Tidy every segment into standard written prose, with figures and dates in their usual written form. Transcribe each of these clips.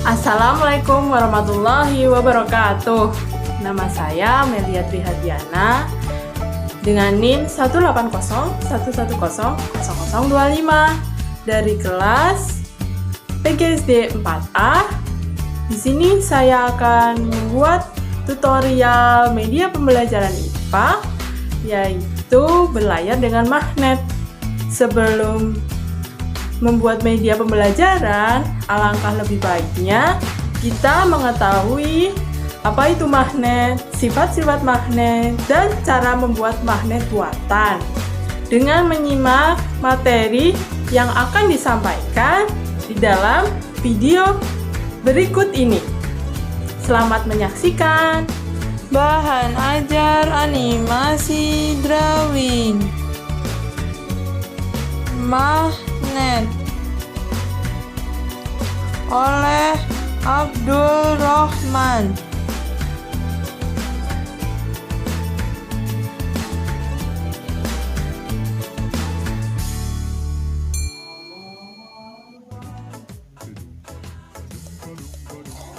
Assalamualaikum warahmatullahi wabarakatuh. Nama saya Melia Trihadiana dengan NIM 18011100025 dari kelas PGSD 4A. Di sini saya akan membuat tutorial media pembelajaran IPA, yaitu berlayar dengan magnet. Sebelum membuat media pembelajaran, alangkah lebih baiknya kita mengetahui apa itu magnet, sifat-sifat magnet, dan cara membuat magnet buatan dengan menyimak materi yang akan disampaikan di dalam video berikut ini. Selamat menyaksikan. Bahan ajar animasi drawing magnet oleh Abdul Rahman.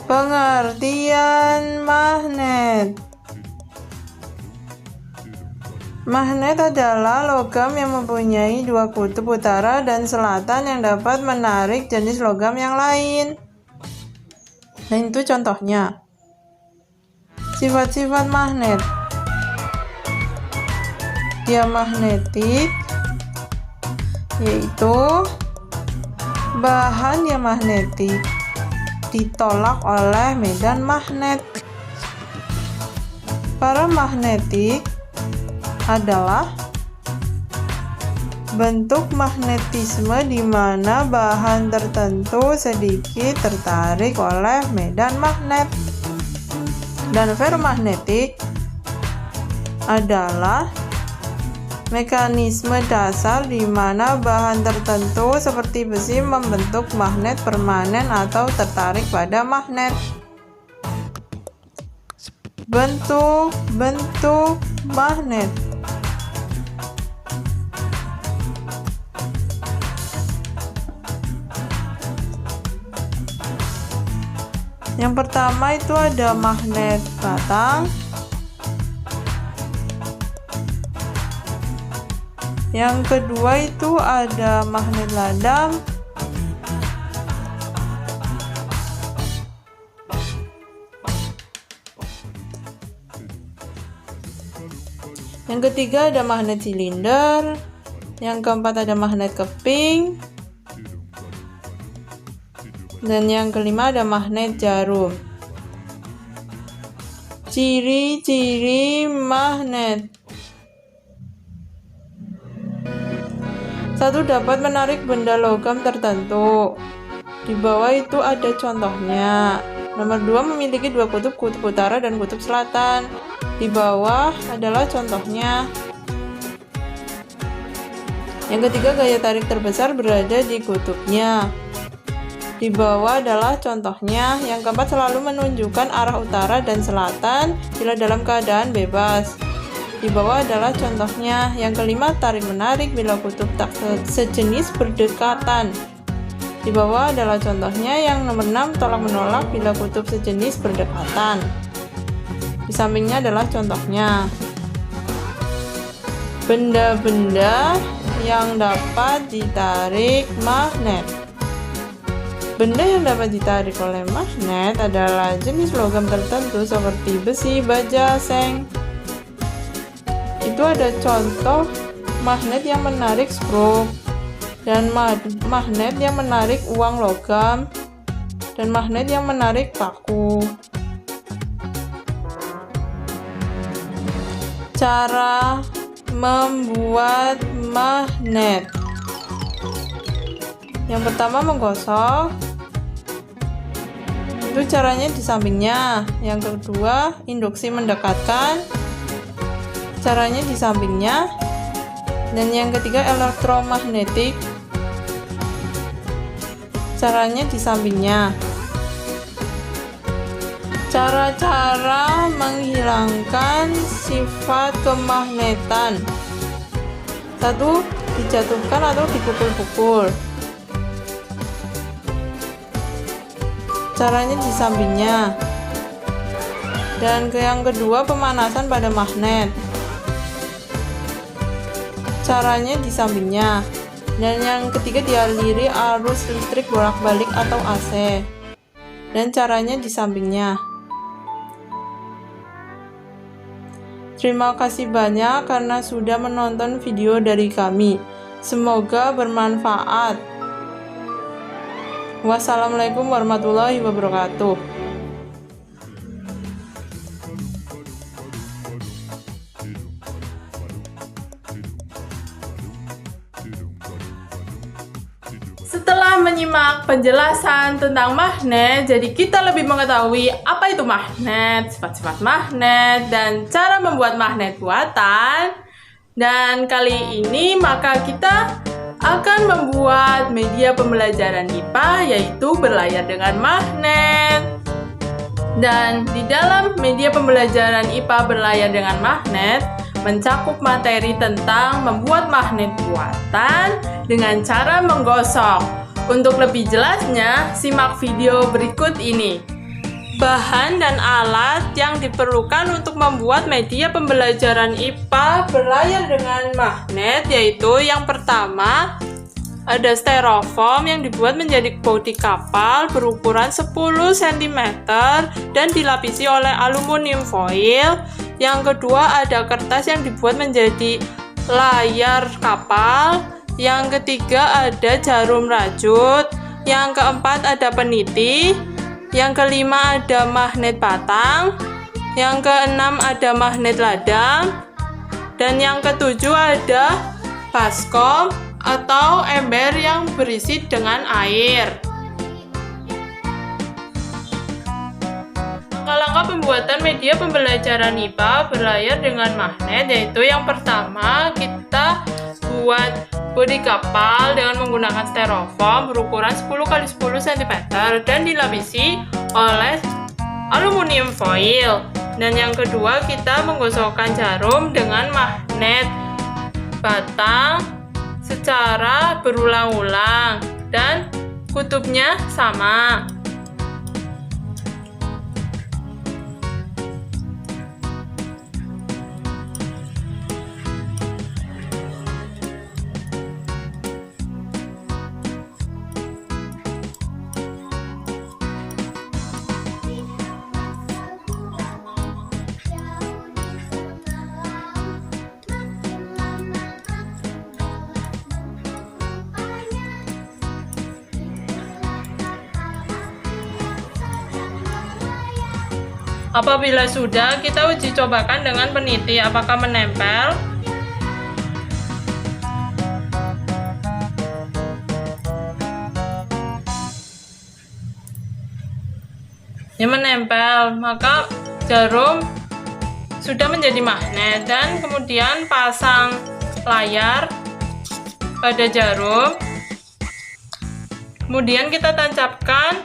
Pengertian magnet. Magnet adalah logam yang mempunyai dua kutub utara dan selatan yang dapat menarik jenis logam yang lain. Dan itu contohnya. Sifat-sifat magnet. Dia magnetik, yaitu bahan yang magnetik ditolak oleh medan magnet. Paramagnetik adalah bentuk magnetisme di mana bahan tertentu sedikit tertarik oleh medan magnet. Dan ferromagnetik adalah mekanisme dasar di mana bahan tertentu seperti besi membentuk magnet permanen atau tertarik pada magnet. Bentuk-bentuk magnet. Yang pertama itu ada magnet batang. Yang kedua itu ada magnet ladang. Yang ketiga ada magnet silinder. Yang keempat ada magnet keping. Dan yang kelima ada magnet jarum. Ciri-ciri magnet. 1. Dapat menarik benda logam tertentu. Di bawah itu ada contohnya. Nomor 2, memiliki dua kutub utara dan kutub selatan. Di bawah adalah contohnya. Yang ketiga, gaya tarik terbesar berada di kutubnya. Di bawah adalah contohnya. Yang keempat, selalu menunjukkan arah utara dan selatan bila dalam keadaan bebas. Di bawah adalah contohnya. Yang kelima, tarik-menarik bila kutub tak sejenis berdekatan. Di bawah adalah contohnya. Yang nomor 6, tolak-menolak bila kutub sejenis berdekatan. Di sampingnya adalah contohnya. Benda-benda yang dapat ditarik magnet. Benda yang dapat ditarik oleh magnet adalah jenis logam tertentu seperti besi, baja, seng. Itu ada contoh magnet yang menarik skru, dan magnet yang menarik uang logam, dan magnet yang menarik paku. Cara membuat magnet. Yang pertama, menggosok. Itu caranya di sampingnya. Yang kedua, induksi mendekatkan. Caranya di sampingnya. Dan yang ketiga, elektromagnetik. Caranya di sampingnya. Cara-cara menghilangkan sifat kemagnetan. 1. Dijatuhkan atau dipukul-pukul. caranya di sampingnya. Dan yang kedua, pemanasan pada magnet, caranya di sampingnya. Dan yang ketiga, dialiri arus listrik bolak-balik atau AC, dan caranya di sampingnya. Terima kasih banyak karena sudah menonton video dari kami. Semoga bermanfaat. Wassalamualaikum warahmatullahi wabarakatuh. Setelah menyimak penjelasan tentang magnet, jadi kita lebih mengetahui apa itu magnet, sifat-sifat magnet, dan cara membuat magnet buatan. Dan kali ini maka kita akan membuat media pembelajaran IPA, yaitu berlayar dengan magnet. Dan di dalam media pembelajaran IPA berlayar dengan magnet mencakup materi tentang membuat magnet buatan dengan cara menggosok. Untuk lebih jelasnya, simak video berikut ini. Bahan dan alat yang diperlukan untuk membuat media pembelajaran IPA berlayar dengan magnet, yaitu yang pertama, ada styrofoam yang dibuat menjadi bodi kapal berukuran 10 cm dan dilapisi oleh aluminium foil. Yang kedua, ada kertas yang dibuat menjadi layar kapal. Yang ketiga, ada jarum rajut. Yang keempat, ada peniti. Yang kelima, ada magnet batang. Yang keenam, ada magnet ladang. Dan yang ketujuh, ada baskom atau ember yang berisi dengan air. Langkah-langkah pembuatan media pembelajaran IPA berlayar dengan magnet, yaitu yang pertama, kita buat bodi kapal dengan menggunakan styrofoam berukuran 10 x 10 cm dan dilapisi oleh aluminium foil. Dan yang kedua, kita menggosokkan jarum dengan magnet batang secara berulang-ulang dan kutubnya sama. Apabila sudah, kita uji cobakan dengan peniti apakah menempel. Ya, menempel, maka jarum sudah menjadi magnet. Dan kemudian pasang layar pada jarum. Kemudian kita tancapkan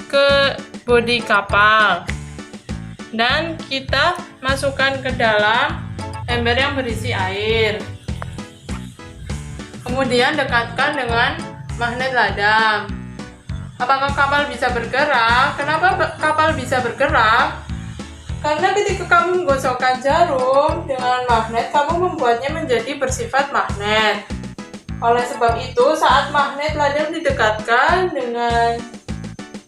ke bodi kapal. Dan kita masukkan ke dalam ember yang berisi air. Kemudian dekatkan dengan magnet ladang. Apakah kapal bisa bergerak? Kenapa kapal bisa bergerak? Karena ketika kamu menggosokkan jarum dengan magnet, kamu membuatnya menjadi bersifat magnet. Oleh sebab itu, saat magnet ladang didekatkan dengan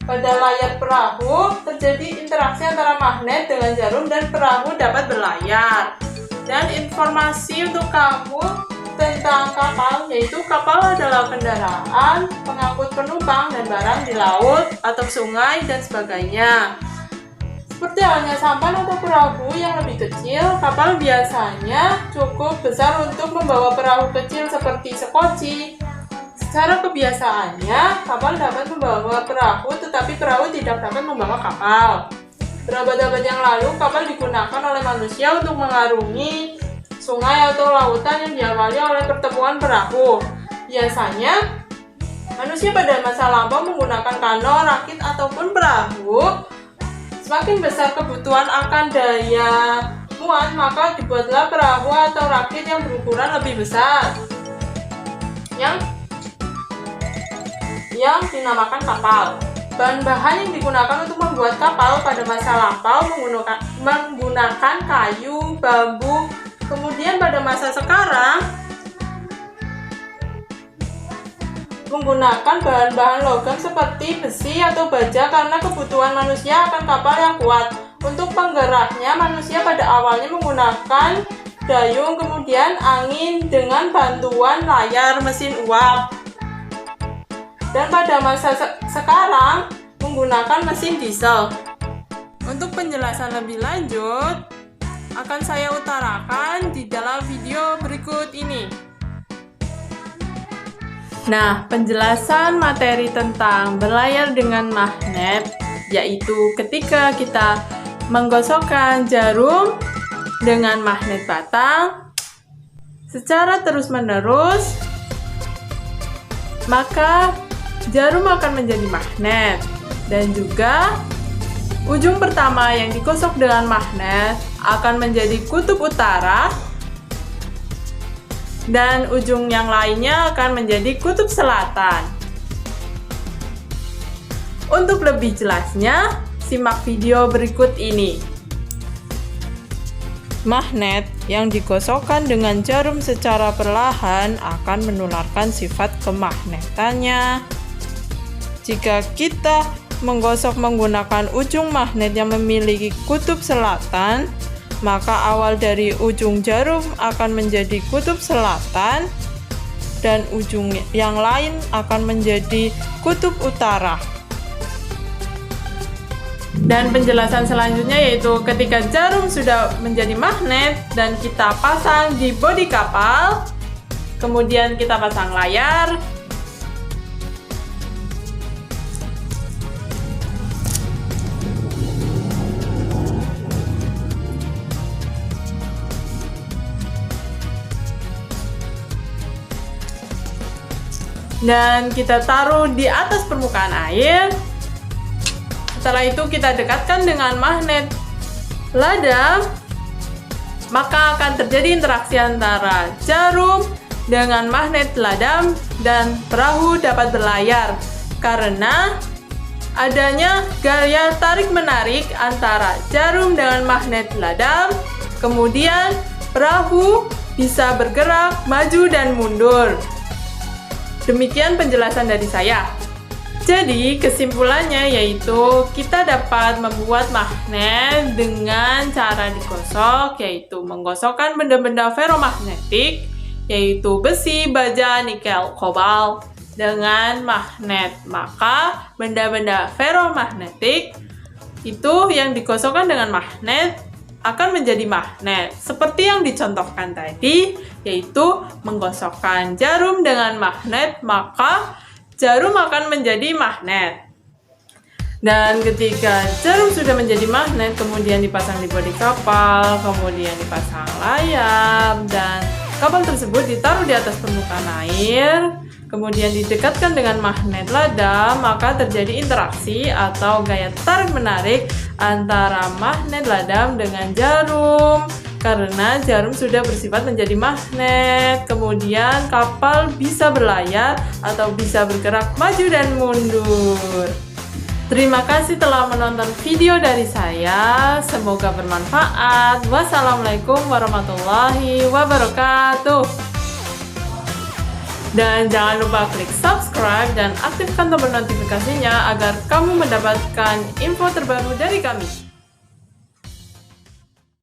pada layar perahu, terjadi interaksi antara magnet dengan jarum dan perahu dapat berlayar. Dan informasi untuk kamu tentang kapal, yaitu kapal adalah kendaraan pengangkut penumpang dan barang di laut atau sungai dan sebagainya. Seperti halnya sampan atau perahu yang lebih kecil, kapal biasanya cukup besar untuk membawa perahu kecil seperti sekoci. Secara kebiasaannya, kapal dapat membawa perahu, tetapi perahu tidak dapat membawa kapal. Berabad-abad yang lalu, kapal digunakan oleh manusia untuk mengarungi sungai atau lautan yang diawali oleh pertemuan perahu. Biasanya, manusia pada masa lampau menggunakan kano, rakit, ataupun perahu. Semakin besar kebutuhan akan daya muat, maka dibuatlah perahu atau rakit yang berukuran lebih besar, yang dinamakan kapal. Bahan-bahan yang digunakan untuk membuat kapal pada masa lampau menggunakan kayu, bambu. Kemudian pada masa sekarang menggunakan bahan-bahan logam seperti besi atau baja karena kebutuhan manusia akan kapal yang kuat. Untuk penggeraknya, manusia pada awalnya menggunakan dayung, kemudian angin dengan bantuan layar mesin uap. Dan pada masa sekarang menggunakan mesin diesel. Untuk penjelasan lebih lanjut akan saya utarakan di dalam video berikut ini. Nah, penjelasan materi tentang berlayar dengan magnet yaitu ketika kita menggosokkan jarum dengan magnet batang secara terus-menerus, maka jarum akan menjadi magnet. Dan juga ujung pertama yang digosok dengan magnet akan menjadi kutub utara dan ujung yang lainnya akan menjadi kutub selatan. Untuk lebih jelasnya, simak video berikut ini. Magnet yang digosokkan dengan jarum secara perlahan akan menularkan sifat kemagnetannya. Jika kita menggosok menggunakan ujung magnet yang memiliki kutub selatan, maka awal dari ujung jarum akan menjadi kutub selatan dan ujung yang lain akan menjadi kutub utara. Dan penjelasan selanjutnya yaitu ketika jarum sudah menjadi magnet dan kita pasang di bodi kapal, kemudian kita pasang layar, dan kita taruh di atas permukaan air. Setelah itu kita dekatkan dengan magnet ladam, maka akan terjadi interaksi antara jarum dengan magnet ladam dan perahu dapat berlayar karena adanya gaya tarik-menarik antara jarum dengan magnet ladam. Kemudian perahu bisa bergerak maju dan mundur. Demikian penjelasan dari saya. Jadi kesimpulannya yaitu kita dapat membuat magnet dengan cara digosok, yaitu menggosokkan benda-benda ferromagnetik yaitu besi, baja, nikel, kobalt dengan magnet. Maka benda-benda ferromagnetik itu yang digosokkan dengan magnet akan menjadi magnet. Seperti yang dicontohkan tadi, yaitu menggosokkan jarum dengan magnet, maka jarum akan menjadi magnet. Dan ketika jarum sudah menjadi magnet, kemudian dipasang di bodi kapal, kemudian dipasang layar, dan kapal tersebut ditaruh di atas permukaan air, kemudian didekatkan dengan magnet ladam, maka terjadi interaksi atau gaya tarik-menarik antara magnet ladam dengan jarum. Karena jarum sudah bersifat menjadi magnet, kemudian kapal bisa berlayar atau bisa bergerak maju dan mundur. Terima kasih telah menonton video dari saya, semoga bermanfaat. Wassalamualaikum warahmatullahi wabarakatuh. Dan jangan lupa klik subscribe dan aktifkan tombol notifikasinya agar kamu mendapatkan info terbaru dari kami.